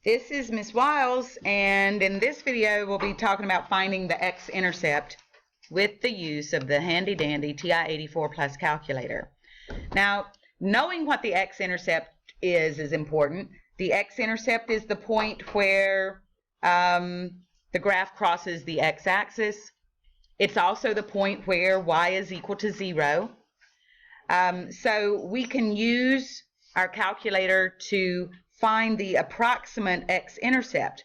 This is Miss Wiles, and in this video we'll be talking about finding the x-intercept with the use of the handy dandy TI-84 Plus calculator. Now, knowing what the x-intercept is important. The x-intercept is the point where the graph crosses the x-axis. It's also the point where y is equal to 0. So we can use our calculator to find the approximate x-intercept.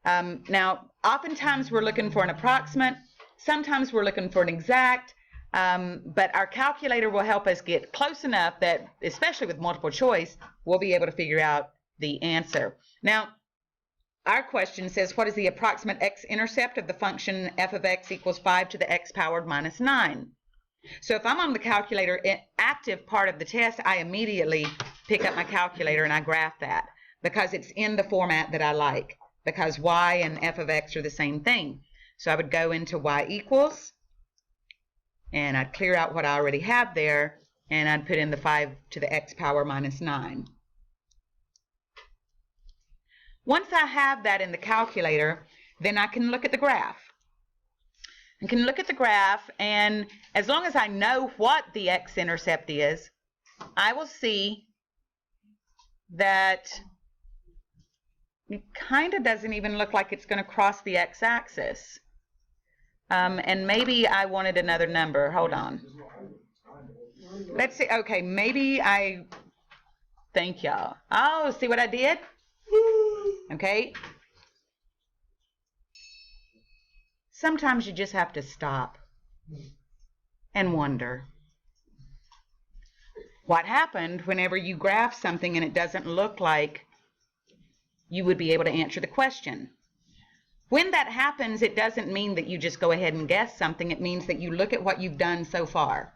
Now, oftentimes we're looking for an approximate, sometimes we're looking for an exact, but our calculator will help us get close enough that, especially with multiple choice, we'll be able to figure out the answer. Now, our question says, what is the approximate x-intercept of the function f of x equals 5 to the x powered minus 9? So if I'm on the calculator active part of the test, I immediately pick up my calculator and I graph that because it's in the format that I like, because y and f of x are the same thing. So I would go into y equals, and I'd clear out what I already have there, and I'd put in the 5 to the x power minus 9. Once I have that in the calculator, then I can look at the graph. I can look at the graph, and as long as I know what the x-intercept is, I will see that it kind of doesn't even look like it's going to cross the x-axis. And maybe I wanted another number. Hold on. Let's see. Okay, maybe I... Thank y'all. Oh, see what I did? Okay. Sometimes you just have to stop and wonder. What happened whenever you graph something and it doesn't look like you would be able to answer the question? When that happens, it doesn't mean that you just go ahead and guess something. It means that you look at what you've done so far.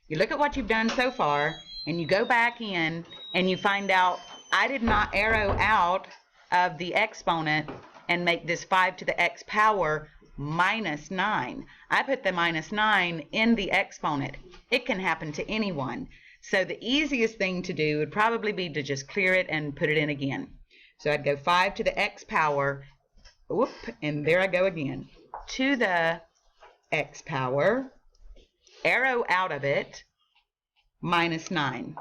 You look at what you've done so far, and you go back in and you find out, I did not arrow out of the exponent and make this 5 to the x power minus 9. I put the minus 9 in the exponent. It can happen to anyone. So the easiest thing to do would probably be to just clear it and put it in again. So I'd go 5 to the x power, whoop, and there I go again, to the x power, arrow out of it, minus 9.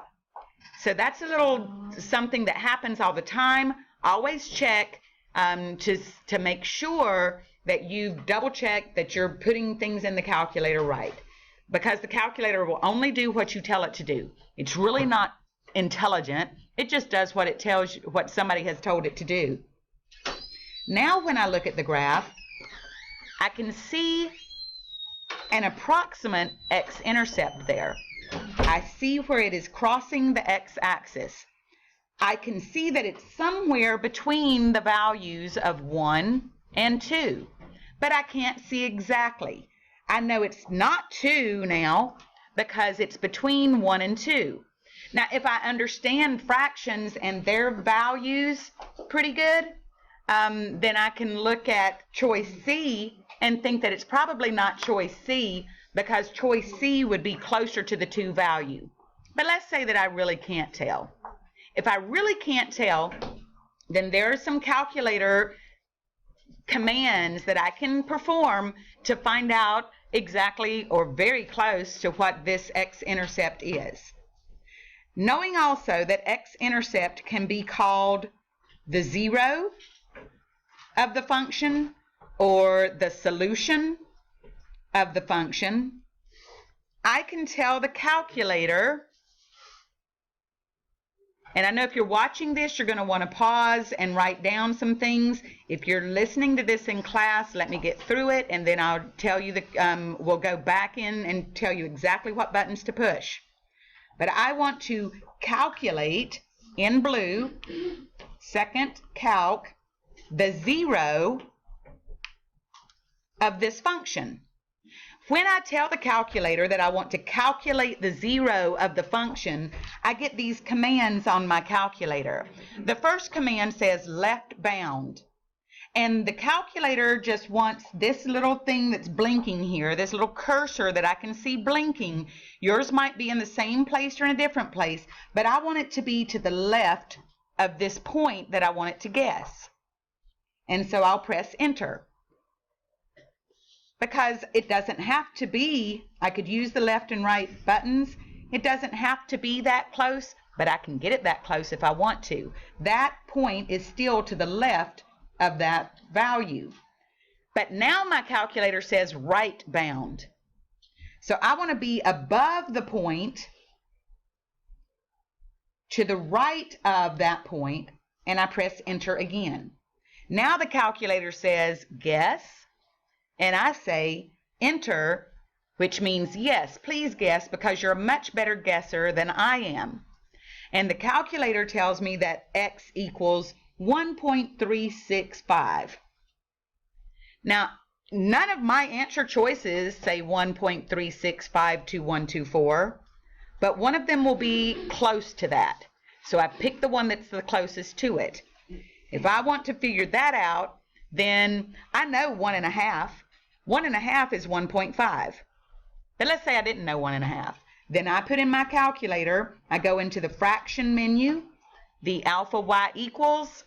So that's a little something that happens all the time. Always check to make sure that you've double-checked that you're putting things in the calculator right, because the calculator will only do what you tell it to do. It's really not intelligent. It just does what it tells you, what somebody has told it to do. Now when I look at the graph, I can see an approximate x-intercept there. I see where it is crossing the x-axis. I can see that it's somewhere between the values of 1 and 2, but I can't see exactly. I know it's not 2 now because it's between 1 and 2. Now, if I understand fractions and their values pretty good, then I can look at choice C and think that it's probably not choice C because choice C would be closer to the 2 value. But let's say that I really can't tell. If I really can't tell, then there are some calculator commands that I can perform to find out exactly or very close to what this x-intercept is. Knowing also that x-intercept can be called the 0 of the function or the solution of the function, I can tell the calculator. And I know if you're watching this, you're going to want to pause and write down some things. If you're listening to this in class, let me get through it, and then I'll tell you, we'll go back in and tell you exactly what buttons to push. But I want to calculate, in blue, second calc, the 0 of this function. When I tell the calculator that I want to calculate the 0 of the function, I get these commands on my calculator. The first command says left bound. And the calculator just wants this little thing that's blinking here, this little cursor that I can see blinking. Yours might be in the same place or in a different place, but I want it to be to the left of this point that I want it to guess. And so I'll press enter. Because it doesn't have to be, I could use the left and right buttons. It doesn't have to be that close, but I can get it that close if I want to. That point is still to the left of that value. But now my calculator says right bound. So I want to be above the point, to the right of that point, and I press enter again. Now the calculator says guess, and I say enter, which means yes, please guess, because you're a much better guesser than I am. And the calculator tells me that x equals 1.365. Now, none of my answer choices say 1.3652124, but one of them will be close to that. So I pick the one that's the closest to it. If I want to figure that out, then I know 1.5. 1.5 is 1.5. But let's say I didn't know 1.5. Then I put in my calculator, I go into the fraction menu, the alpha y equals.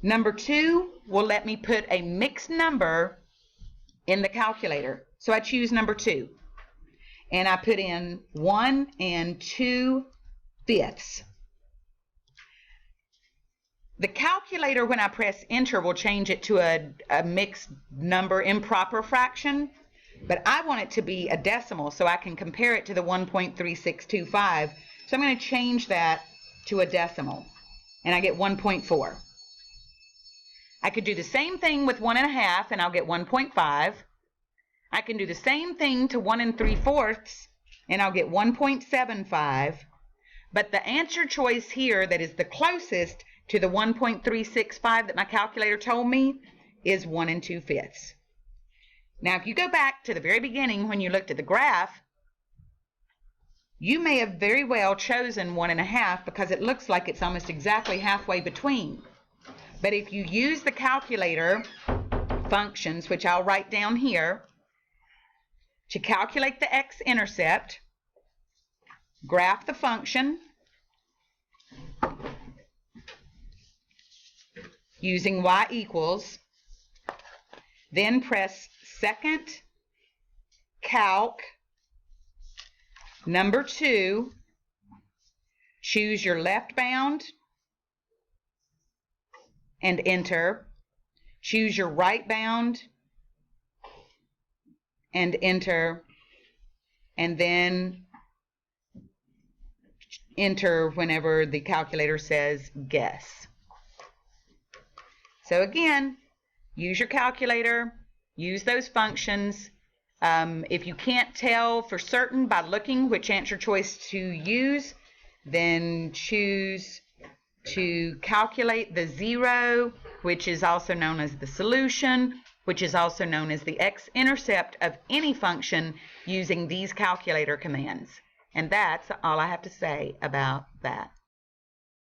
Number 2 will let me put a mixed number in the calculator. So I choose number 2. And I put in 1 2/5. The calculator, when I press enter, will change it to a mixed number improper fraction. But I want it to be a decimal so I can compare it to the 1.3625. So I'm going to change that to a decimal. And I get 1.4. I could do the same thing with 1.5 and I'll get 1.5. I can do the same thing to 1 3/4 and I'll get 1.75. But the answer choice here that is the closest to the 1.365 that my calculator told me is 1 2/5. Now, if you go back to the very beginning when you looked at the graph, you may have very well chosen 1.5 because it looks like it's almost exactly halfway between. But if you use the calculator functions, which I'll write down here, to calculate the x-intercept, graph the function using y equals, then press second calc, number 2, choose your left bound and enter, choose your right bound and enter, and then enter whenever the calculator says guess. So again, use your calculator, use those functions. If you can't tell for certain by looking which answer choice to use, then choose to calculate the zero, which is also known as the solution, which is also known as the x-intercept of any function using these calculator commands. And that's all I have to say about that.